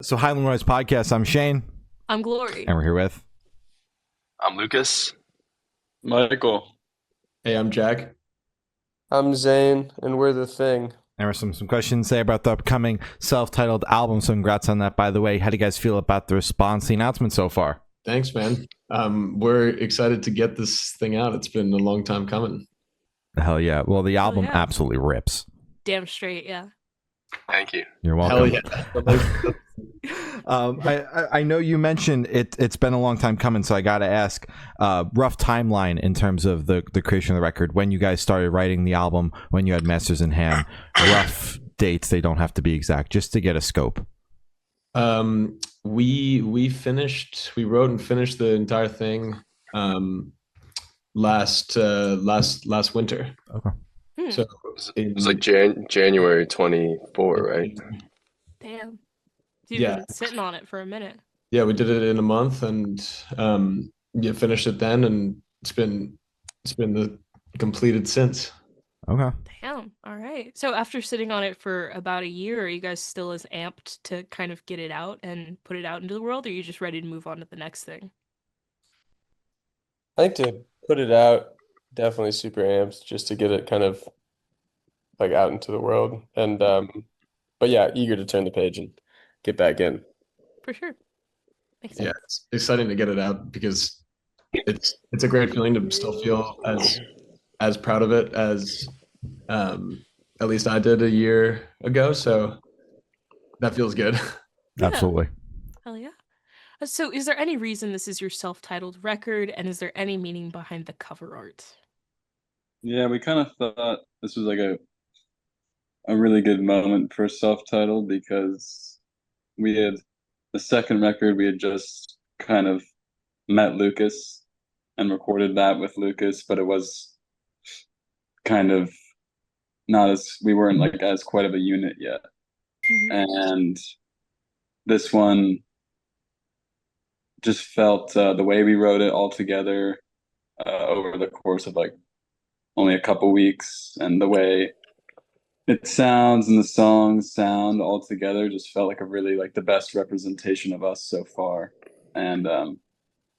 So Highland Noise Podcast, I'm Shane, I'm Glory. and we're here with... I'm Lucas. Michael. Hey, I'm Jack. I'm Zane, and we're the thing. There were some questions to say about the upcoming self-titled album, so congrats on that, by the way. How do you guys feel about the response, the announcement so far? Thanks, man. We're excited to get this thing out. It's been a long time coming. Hell yeah. Well, the album yeah. absolutely rips. Damn straight, yeah. Thank you. You're welcome. Hell yeah. I know you mentioned it's been a long time coming, so I got to ask, rough timeline in terms of the creation of the record, when you guys started writing the album, when you had masters in hand, rough dates, they don't have to be exact, just to get a scope. We wrote and finished the entire thing last winter. Okay. So It was like January 24, right? Damn. You've Yeah. been sitting on it for a minute. Yeah, we did it in a month and finished it then, and it's been the completed since. Okay. Damn. All right. So after sitting on it for about a year, are you guys still as amped to kind of get it out and put it out into the world, or are you just ready to move on to the next thing? I think to put it out, definitely super amped just to get it kind of like out into the world. And but yeah, eager to turn the page and get back in. For sure. Makes sense. Yeah, it's exciting to get it out because it's a great feeling to still feel as proud of it as at least I did a year ago. So that feels good. Yeah. Absolutely. Hell yeah. So is there any reason this is your self-titled record, and is there any meaning behind the cover art? Yeah, we kind of thought this was like a really good moment for self-titled because we had the second record, we had just kind of met Lucas and recorded that with Lucas, but it was kind of not as, we weren't like as quite of a unit yet. Mhm. And this one just felt the way we wrote it all together over the course of like only a couple weeks, and the way it sounds and the songs sound all together just felt like a really like the best representation of us so far. And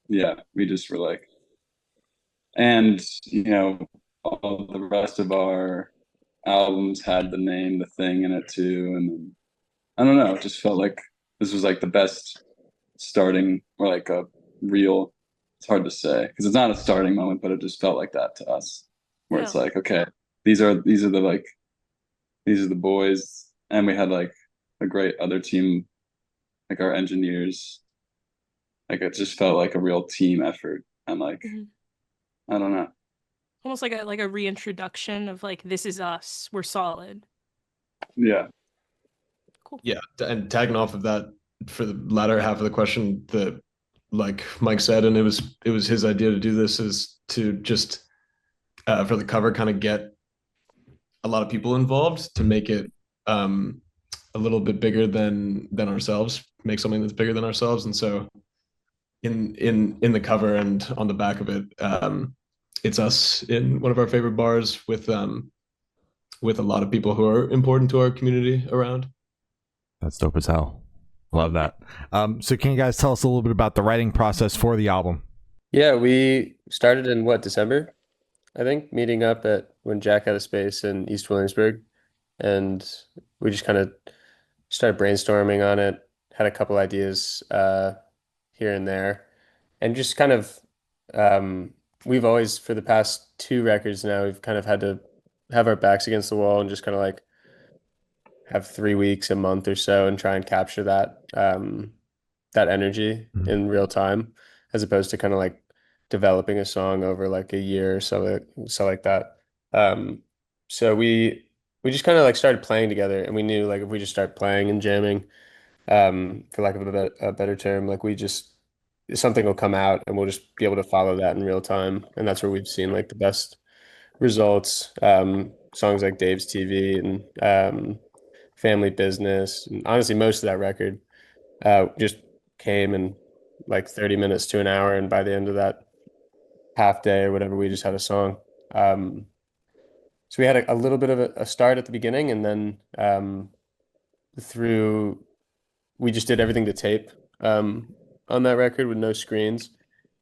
yeah, we just were like, and all the rest of our albums had the name The Thing in it too, and I don't know, it just felt like this was like the best starting, or like a real, it's hard to say because it's not a starting moment, but it just felt like that to us, where it's Yeah. like, okay, these are the boys, and we had like a great other team, like our engineers. Like it just felt like a real team effort, and like Mhm. I don't know. Almost like a reintroduction of like, this is us. We're solid. Yeah, Cool. Yeah, and tagging off of that for the latter half of the question, that like Mike said, and it was his idea to do this, is to just for the cover kind of get a lot of people involved to make it a little bit bigger than ourselves, make something that's bigger than ourselves. And so in the cover and on the back of it, it's us in one of our favorite bars with a lot of people who are important to our community around. That's dope as hell. Love that. So can you guys tell us a little bit about the writing process for the album? Yeah, we started in December, I think, meeting up at when Jack had a space in East Williamsburg, and we just kind of started brainstorming on it, had a couple ideas here and there, and just kind of we've always, for the past two records now, we've kind of had to have our backs against the wall and just kind of like have 3 weeks, a month or so, and try and capture that energy Mhm. in real time, as opposed to kind of like developing a song over like a year or so like that. So we just kind of like started playing together, and we knew like if we just start playing and jamming, for lack of a better term, like we just something will come out and we'll just be able to follow that in real time, and that's where we've seen like the best results. Songs like Dave's TV and Family Business, and honestly most of that record just came in like 30 minutes to an hour, and by the end of that half day or whatever, we just had a song. Um, so we had a little bit of a start at the beginning, and then through we just did everything to tape on that record with no screens.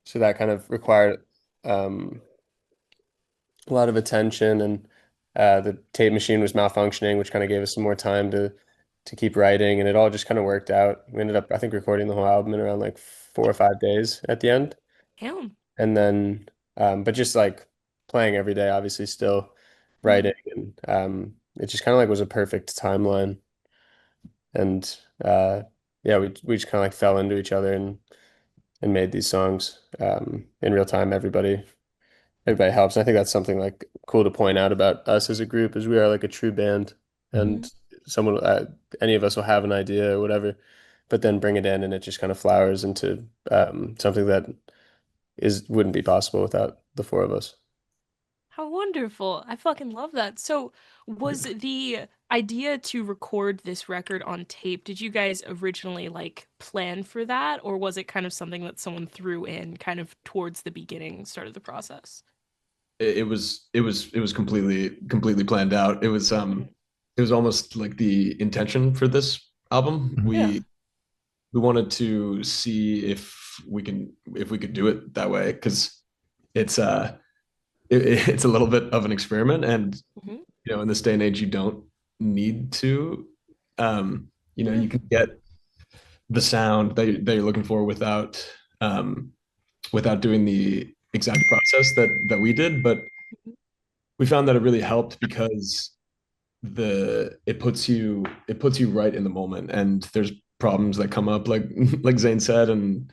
So that kind of required a lot of attention, and the tape machine was malfunctioning, which kind of gave us some more time to keep writing, and it all just kind of worked out. We ended up, I think, recording the whole album in around like 4 or 5 days at the end. Damn. And then but just like playing every day, obviously still writing, and it just kind of like was a perfect timeline. And yeah, we just kind of like fell into each other and made these songs in real time. Everybody helps. And I think that's something like cool to point out about us as a group, is we are like a true band, and someone any of us will have an idea or whatever, but then bring it in and it just kind of flowers into something that wouldn't be possible without the four of us. How wonderful. I fucking love that. So, was the idea to record this record on tape, did you guys originally like plan for that, or was it kind of something that someone threw in kind of towards the beginning, start of the process? It was completely planned out. It was almost like the intention for this album. Yeah. We wanted to see if we could do it that way, because it's it's a little bit of an experiment, and Mhm. you know, in this day and age, you don't need to you know, you can get the sound that you're looking for without doing the exact process that we did. But we found that it really helped, because it puts you right in the moment, and there's problems that come up, like Zane said, and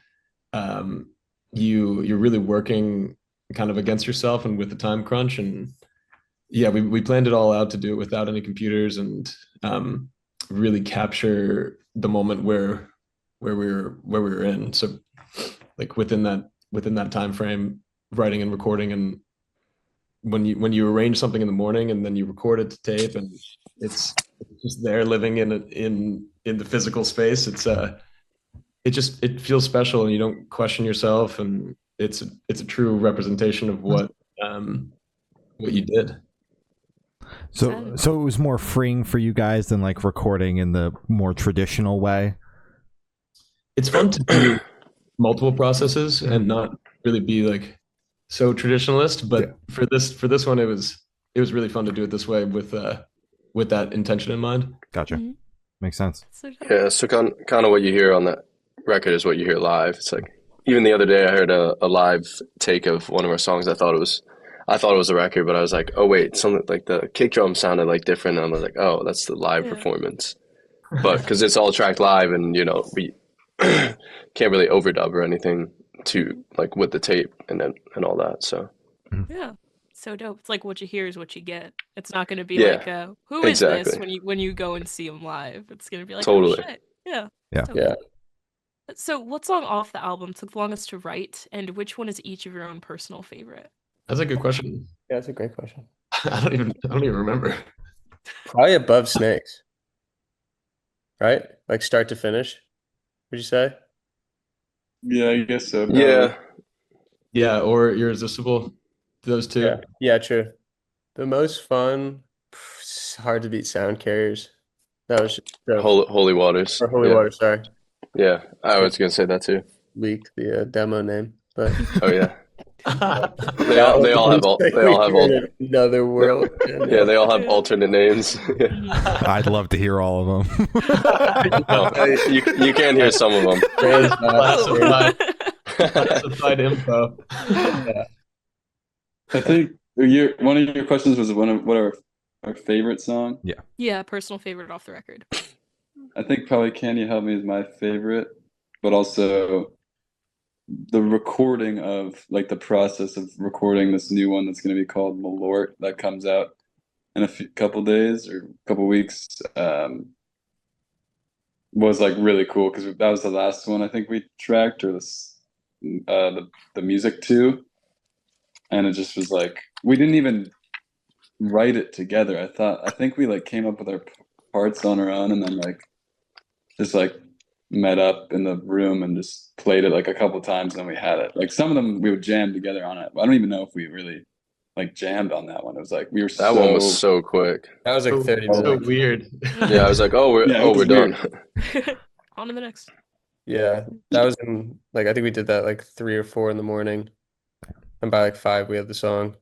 you're really working kind of against yourself and with the time crunch. And yeah, we planned it all out to do it without any computers, and really capture the moment where we were in. So like within that time frame, writing and recording, and when you arrange something in the morning and then you record it to tape, and it's just there living in the physical space, it feels special, and you don't question yourself, and it's a true representation of what you did. So it was more freeing for you guys than like recording in the more traditional way. It's fun to do multiple processes and not really be like so traditionalist, but for this one, it was really fun to do it this way with that intention in mind. Gotcha. Mhm. Makes sense. So dope. Yeah, so kind of what you hear on that record is what you hear live. It's like, even the other day I heard a live take of one of our songs. I thought it was a record, but I was like, oh wait, something like the kick drum sounded like different, and I was like, oh, that's the live Yeah. performance. But because it's all tracked live, and you know, we can't really overdub or anything to like with the tape and all that. So Yeah. So dope. It's like what you hear is what you get. It's not going to be Yeah, like, who is this exactly. when you go and see them live? It's going to be like, Totally. oh shit. Yeah. Yeah. Dope. Yeah. So, what song off the album took the longest to write, and which one is each of your own personal favorite? That's a good question. Yeah, that's a great question. I don't even remember. Probably Above Snakes, right? Like start to finish, would you say? Yeah, I guess so. Yeah, Yeah, or Irresistible. Those two. Yeah. Yeah, true. The most fun, it's hard to beat Sound Carriers. That was just Holy Waters. or Holy Yeah. Water, sorry. Yeah, I was gonna say that too. Leaked the demo name, but Oh yeah, they all have another world. yeah, they all have alternate names. I'd love to hear all of them. No, you can hear some of them. Classified info. I think one of your questions was what our favorite song. Yeah, personal favorite off the record. I think probably Can You Help Me is my favorite, but also the recording of like the process of recording this new one that's going to be called Malort that comes out in a couple days or couple weeks was like really cool, because that was the last one I think we tracked, or the music to, and it just was like we didn't even write it together. I think we like came up with our parts on our own, and then like just like met up in the room and just played it like a couple times, and then we had it. Like some of them we would jam together on it. I don't even know if we really like jammed on that one. It was like we were That one was so quick. That was like 30 So minutes. weird. Yeah, I was like, oh, we're Yeah, it was done. On to the next. Yeah, that was in like I think we did that like 3 or 4 in the morning, and by like 5 we had the song.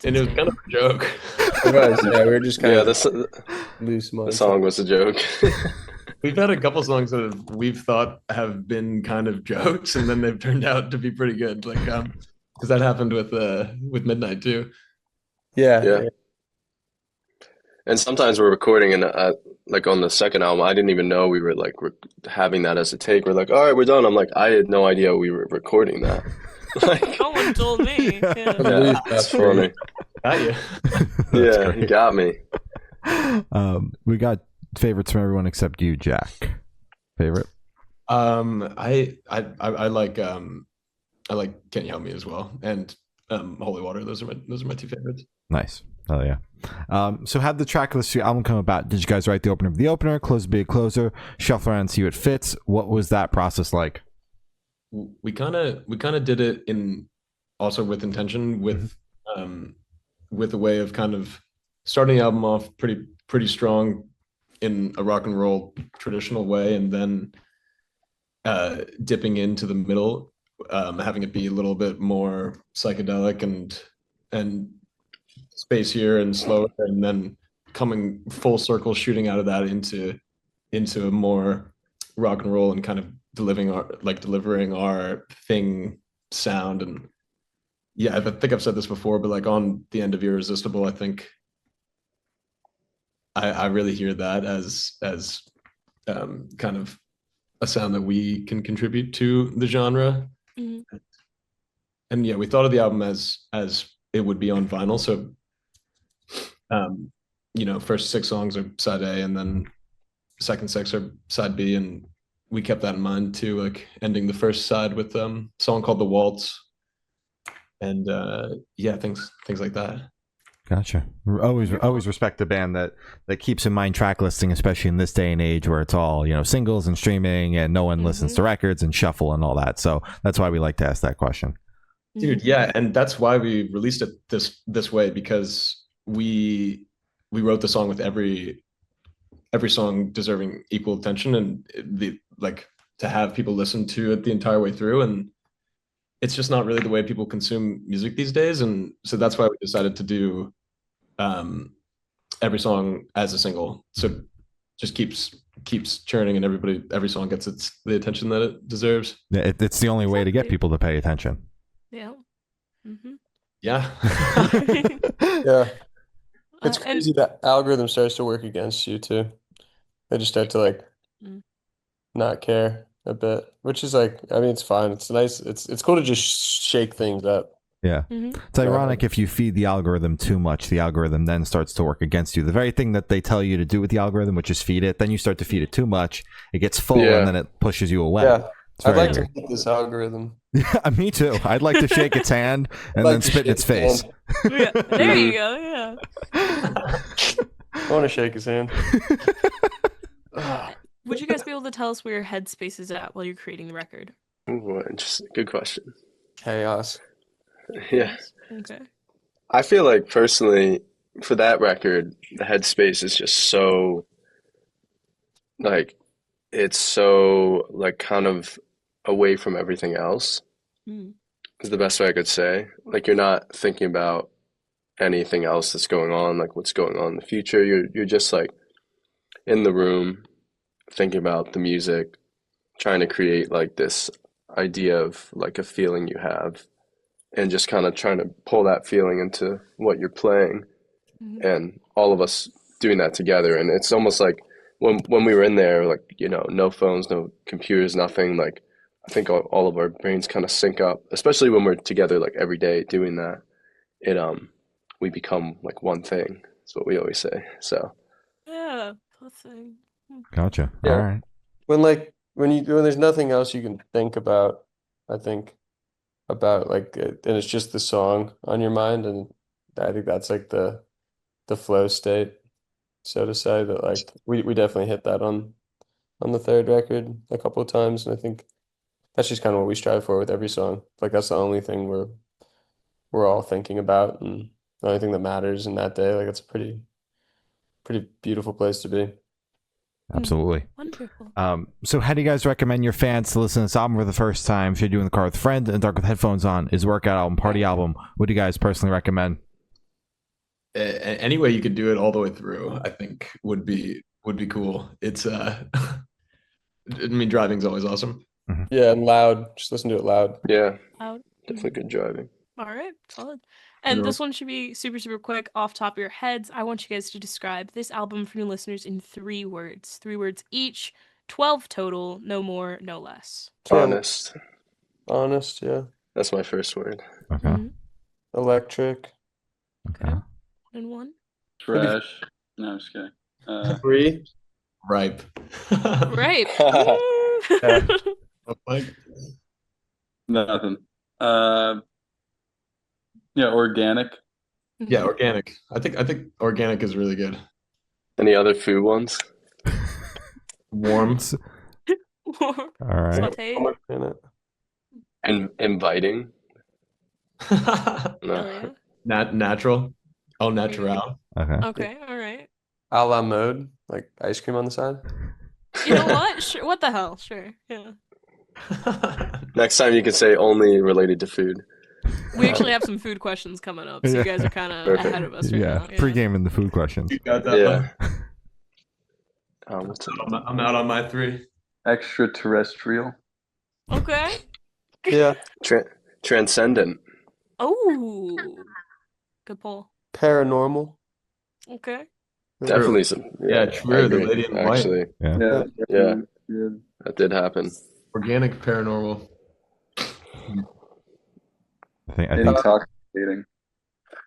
And it was kind of a joke. It was, yeah, we were just kind Yeah, of the loose months. song was a joke. We've had a couple songs that we've thought have been kind of jokes, and then they've turned out to be pretty good. Like, because that happened with Midnight too. Yeah, Yeah. And sometimes we're recording and like on the second album, I didn't even know we were like having that as a take. We're like, all right, we're done. I'm like, I had no idea we were recording that. Like, No one told me. Yeah. yeah, it's funny. Got you. Yeah, great. you got me. We got favorites from everyone except you, Jack. Favorite? I like Can't You Help Me as well, and Holy Water. Those are my two favorites. Nice. Oh yeah. So how'd the track list for your album come about? Did you guys write the opener for the opener, close to be a closer, shuffle around and see what fits? What was that process like? We kind of did it in also with intention, with a way of kind of starting the album off pretty strong in a rock and roll traditional way, and then dipping into the middle, having it be a little bit more psychedelic and spacier and slower, and then coming full circle, shooting out of that into a more rock and roll and kind of delivering our thing sound. And yeah, I think I've said this before, but like on the end of Irresistible, I think I really hear that as kind of a sound that we can contribute to the genre. Mhm. And yeah, we thought of the album as it would be on vinyl. So first 6 songs are side A, and then second 6 are side B, and we kept that in mind too, like ending the first side with a song called The Waltz, and things like that. Gotcha. Always respect a band that keeps in mind track listing, especially in this day and age where it's all, singles and streaming and no one listens to records and shuffle and all that. So that's why we like to ask that question. Dude, yeah, and that's why we released it this way, because we wrote the song with every song deserving equal attention, and to have people listen to it the entire way through. And it's just not really the way people consume music these days, and so that's why we decided to do every song as a single, so just keeps churning, and every song gets the attention that it deserves. Yeah, it's the only way to get people to pay attention. Yeah. Mm-hmm. Yeah. yeah. It's And crazy that algorithm starts to work against you too. They just start to like Mm. not care a bit, which is like, I mean, it's fine. It's nice. It's cool to just shake things up. Yeah. Mhm. It's ironic if you feed the algorithm too much, the algorithm then starts to work against you. The very thing that they tell you to do with the algorithm, which is feed it, then you start to feed it too much, it gets full, Yeah. and then it pushes you away. Yeah. It's I'd very like to weird. hit this algorithm. Yeah, me too. I'd like to shake its hand and Like then to spit in its shake his face. hand. Yeah, there you go. Yeah. I want to shake his hand. Would you guys be able to tell us where your headspace is at while you're creating the record? Ooh, just good question. Chaos. Yeah. Okay. I feel like personally for that record, the headspace is just so like it's so like kind of away from everything else Mm. is the best way I could say. Like you're not thinking about anything else that's going on, like what's going on in the future. You're just like in the room thinking about the music, trying to create like this idea of like a feeling you have, and just kind of trying to pull that feeling into what you're playing, Mhm. and all of us doing that together. And it's almost like when we were in there, like no phones, no computers, nothing. Like I think all of our brains kind of sync up, especially when we're together like every day doing that. It we become like one thing. That's what we always say. So Yeah. Poor thing. Gotcha. Yeah. All right. When there's nothing else you can think about, I think about like and it's just the song on your mind, and I think that's like the flow state, so to say, that like we definitely hit that on the third record a couple of times, and I think that's just kind of what we strive for with every song. Like that's the only thing we're all thinking about, and the only thing that matters in that day. Like it's a pretty beautiful place to be. Absolutely. Wonderful. So how do you guys recommend your fans to listen to this album for the first time? If you're doing the car with a friend and dark with headphones on, is workout album, party album? What do you guys personally recommend? Any way you could do it all the way through, I think would be cool. It's I mean, driving's always awesome. Yeah, and loud. Just listen to it loud. Yeah, Loud. definitely good driving. All right, solid. And Yeah. this one should be super, super quick off top of your heads. I want you guys to describe this album for new listeners in 3 words. 3 words each, 12 total, no more, no less. Yeah, Honest. honest, yeah. That's my first word. Okay. Mhm. Electric. Okay. 1 and 1. Trash. No, I'm just kidding. 3. Ripe. Right. Yeah. Like, Nothing. Yeah, organic. yeah, organic. I think organic is really good. Any other food ones? Warm. All right. Saute. In it. And inviting? Hell No. yeah. Natural. Au natural. Okay. Okay, all right. A la mode, like ice cream on the side. You know what? Sure. What the hell? Sure. Yeah. Next time you can say only related to food. We actually have some food questions coming up, so you guys are kind of Perfect. ahead of us right Yeah. now. Pre-game in the food questions. You got that Yeah. one? What's I'm out on my 3. Extraterrestrial. Okay. Yeah. transcendent. Oh. Good poll. Paranormal. Okay. Definitely some. Yeah, I true. The agree, lady in white. actually, Yeah. Yeah. Yeah. Good. that did happen. Organic paranormal. I think Intoxicating.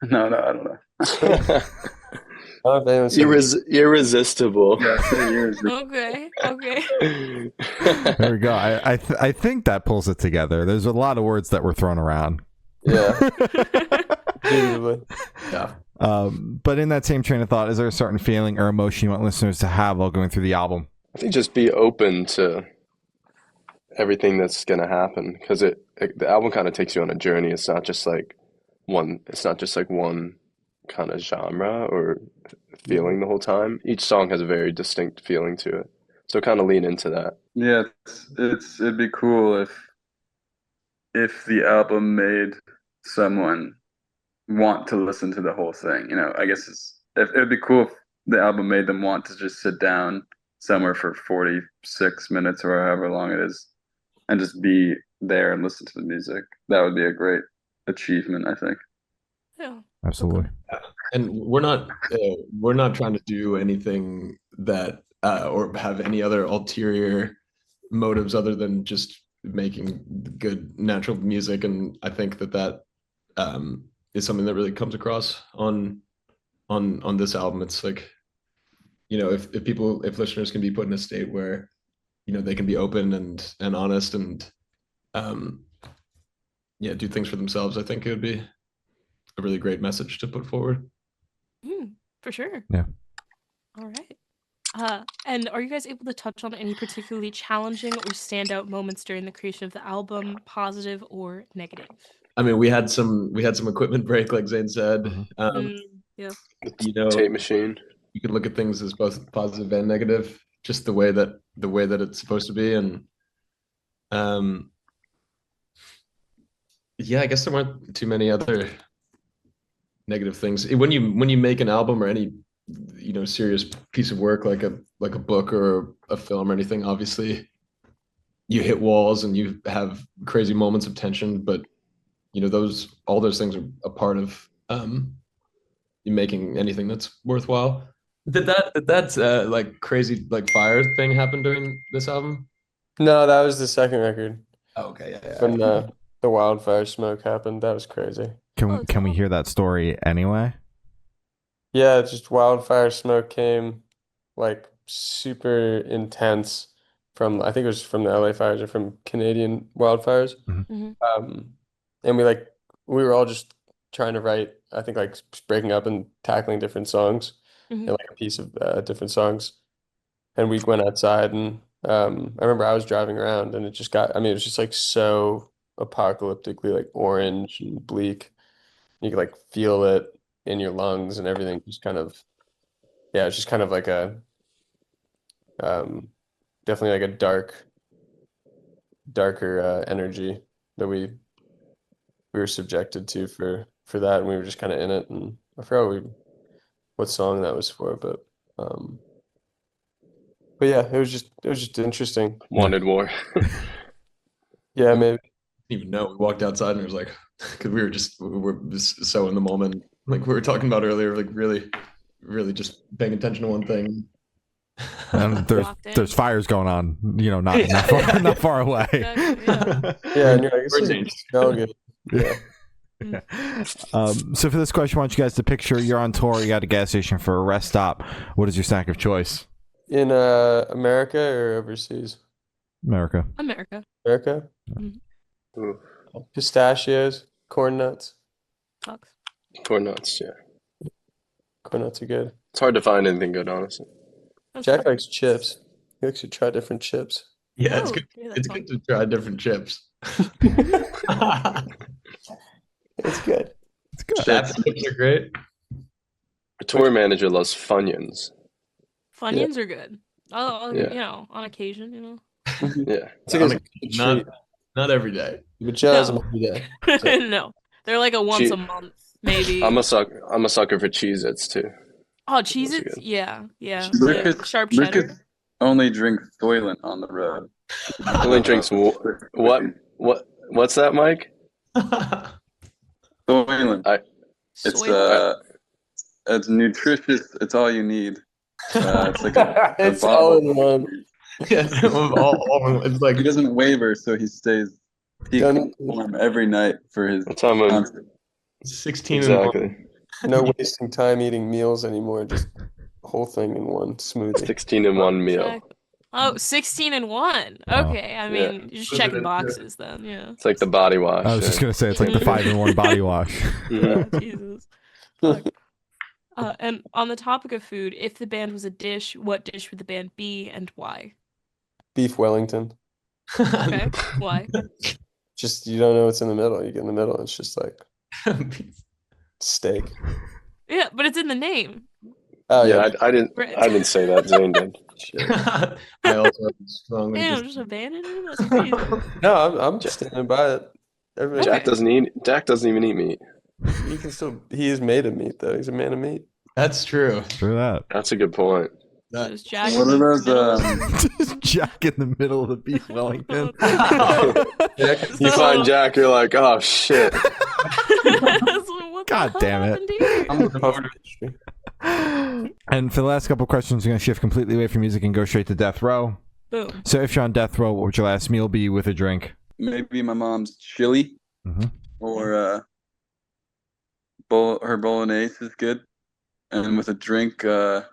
No, I don't know. I don't know if anyone's seen Irresistible. Yeah, 3 years. Okay. Okay. there we go. I think that pulls it together. There's a lot of words that were thrown around. Yeah. Indubitably. Yeah. But in that same train of thought, is there a certain feeling or emotion you want listeners to have while going through the album? I think just be open to everything that's gonna happen, because the album kind of takes you on a journey. It's not just like one kind of genre or feeling the whole time. Each song has a very distinct feeling to it, so kind of lean into that. Yeah, it'd be cool if the album made someone want to listen to the whole thing. You know, I guess it'd be cool if the album made them want to just sit down somewhere for 46 minutes or however long it is and just be there and listen to the music. That would be a great achievement, I think. Yeah. Absolutely. And we're not trying to do anything that or have any other ulterior motives other than just making good natural music. And I think that is something that really comes across on this album. It's like, you know, if listeners can be put in a state where, you know, they can be open and honest and do things for themselves, I think it would be a really great message to put forward. For sure. Yeah. All right. And are you guys able to touch on any particularly challenging or standout moments during the creation of the album, positive or negative? I mean, we had some equipment break, like Zane said. Yeah. You know, Tape machine. you can look at things as both positive and negative, just the way that it's supposed to be. And I guess there weren't too many other negative things. When you make an album or any, you know, serious piece of work like a book or a film or anything, obviously you hit walls and you have crazy moments of tension, but you know, all those things are a part of you making anything that's worthwhile. Did that like crazy like fire thing happen during this album? No, that was the second record. Oh, okay, yeah. When the wildfire smoke happened, that was crazy. Can we hear that story anyway? Yeah, just wildfire smoke came like super intense from, I think it was from the LA fires or from Canadian wildfires. And we were all just trying to write, I think, like breaking up and tackling different songs and like a piece of different songs. And we went outside and I remember I was driving around and it was just like so apocalyptically like orange and bleak. You could like feel it in your lungs and everything. Just kind of, it's just kind of like Definitely like a darker energy that we were subjected to for that, and we were just kind of in it. And I forgot what song that was for, but yeah, it was just interesting. Wanted War. Yeah, maybe. Even know, we walked outside and it was like, because we were just so in the moment, like we were talking about earlier, like really just paying attention to one thing. And Locked in. there's fires going on, not far away. Exactly, yeah. Yeah, and you're like, this We're doesn't dangerous. smell good. Yeah. So for this question, I want you guys to picture you're on tour, you got a gas station for a rest stop. What is your snack of choice? In America or overseas? America. America. America? Ooh, Pistachios, corn nuts. Sucks. corn nuts, yeah. Corn nuts are good. It's hard to find anything good, honestly. That's Jack fair. likes chips. He likes to try different chips. Yeah, it's Oh, good. yeah, that's It's fun. good to try different chips. It's good. It's good. That's chips are great. Our tour manager loves Funyuns. Funyuns are good. Oh, Yeah. on occasion, Yeah. It's like On a a- not, not every day. but Joe has them No. every day. No, they're like a once Che- a month, maybe. I'm a sucker for Cheez-Its too. Oh, Cheez-Its? good. Yeah. Lucas, Sharp cheddar. Lucas only drinks Soylent on the road. Only drinks what's that, Mike? Soylent. It's Soylent. it's nutritious. It's all you need. It's like a It's bottle. all in one. Yeah, it's like He doesn't waver, so he stays peak Don't- form every night for his That's how I'm a, concert. 16 and one. exactly. No wasting time eating meals anymore. Just whole thing in one smoothie. 16 in one meal. Exactly. Oh, 16 and 1. Wow. Okay, I mean, you're just checking boxes then, yeah. It's like the body wash. I was just gonna say it's like the 5-in-1 body wash. Mhm. Oh, Jesus. Fuck. And on the topic of food, if the band was a dish, what dish would the band be and why? Beef Wellington. Okay, why? Just you don't know what's in the middle. You get in the middle, it's just like steak. Yeah, but it's in the name. Oh Yeah, yeah. I didn't say that. Zane did. I also strongly Damn, just abandoned him? That's crazy. No, I'm standing by it. Everybody, Jack doesn't even eat meat. he can still. He is made of meat, though. He's a man of meat. That's true. True that. That's a good point. That- Just Jack What in are the those? middle. Just Jack in the middle of the beef Wellington. You find Jack, you're like, oh shit. What the God hell damn it. happened here? I'm the puff pastry. And for the last couple questions, we're gonna shift completely away from music and go straight to death row. Boom. So if you're on death row, what would your last meal be with a drink? Maybe my mom's chili Mhm. or her bolognese is good, and with a drink, damn,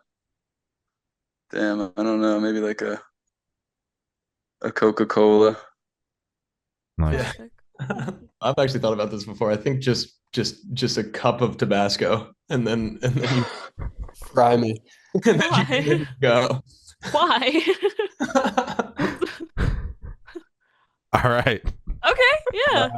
I don't know, maybe like a Coca-Cola. Nice. Yeah. I've actually thought about this before. I think just a cup of Tabasco and then you Fry me. and then you can go. Why? All right. Okay, yeah.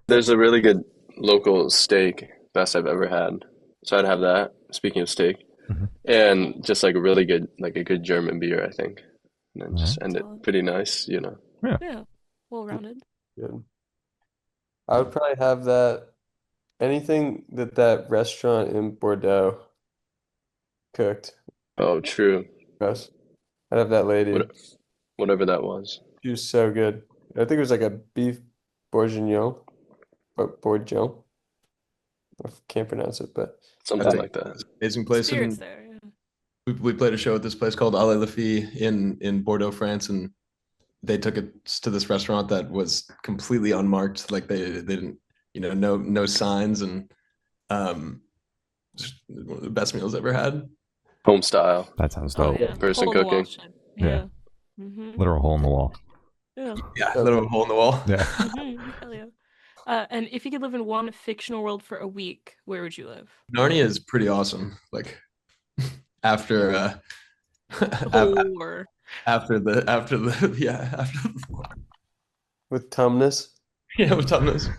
There's a really good local steak, best I've ever had. So I'd have that. Speaking of steak, Mhm. and just like a really good, like a good German beer, I think, and then just end it Solid. pretty nice, you know. Yeah. Well rounded. Good. I would probably have that. Anything that restaurant in Bordeaux cooked. Oh, true. Yes. I'd have that lady. What- Whatever that was. She was so good. I think it was like a beef bourguignon, but bourguignon. I can't pronounce it, but Something think- like that. Amazing place. Spirits And there, yeah. we played a show at this place called Ale La Fille in Bordeaux, France, and they took us to this restaurant that was completely unmarked. Like they didn't, no signs, and just one of the best meals I ever had. Home style. That sounds Oh, dope. yeah. Person Hole in the wall cooking. shit. Yeah. Yeah. Mm-hmm. Literal hole in the wall. Yeah. Yeah, a little hole in the wall. Yeah. Mm-hmm. Hell yeah. And if you could live in one fictional world for a week, where would you live? Narnia is pretty awesome. Like after Or after the war. with Tumnus. Yeah, with Thomas.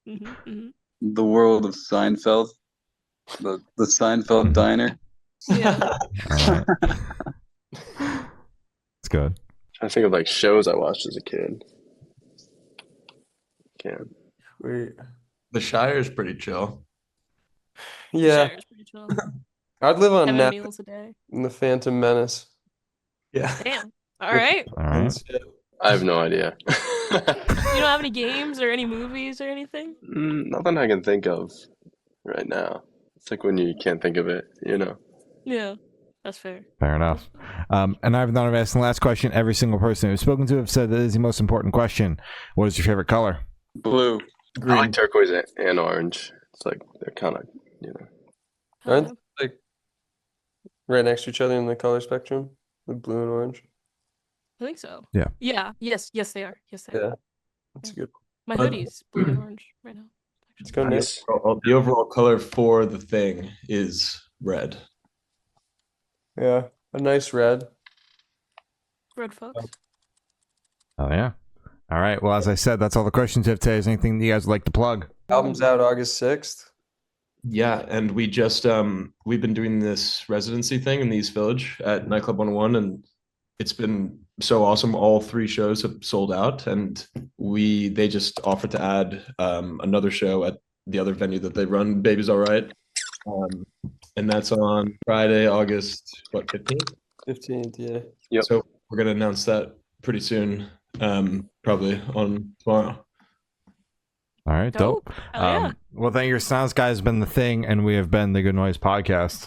The world of Seinfeld, the Seinfeld diner. Yeah. All right. good. I think of like shows I watched as a kid. Can't. The Shire is pretty chill. Yeah, Shire's pretty chill. I'd live on 7 Nap meals a day. in the Phantom Menace. Yeah. Damn. All right. All right. I have no idea. You don't have any games or any movies or anything? Nothing I can think of right now. It's like when you can't think of it, you know. Yeah, that's fair. Fair enough. And I've not asked the last question. Every single person who's spoken to have said that is the most important question. What is your favorite color? Blue. Green. I like turquoise and orange. It's like they're kind of, you know. Aren't they, like right next to each other in the color spectrum? The blue and orange. I think so. Yeah. Yeah. Yes, they are. Yes, they are. Yeah, that's good. My hoodie's blue and orange right now. Let's go next. The overall color for the thing is red. Yeah, a nice red. Red Fox. Oh, yeah. All right. Well, as I said, that's all the questions you have today. Is there anything that you guys would like to plug? Album's out August 6th. Yeah, and we just we've been doing this residency thing in the East Village at Nightclub 101, and it's been so awesome. All 3 shows have sold out, and they just offered to add another show at the other venue that they run, Baby's All Right. And that's on Friday, August 15th? 15th, yeah. Yep. So we're gonna announce that pretty soon, probably on tomorrow. All right. Dope. Dope. Hell yeah. Well, thank you. Sounds guys has been the thing, and we have been the Good Noise Podcast.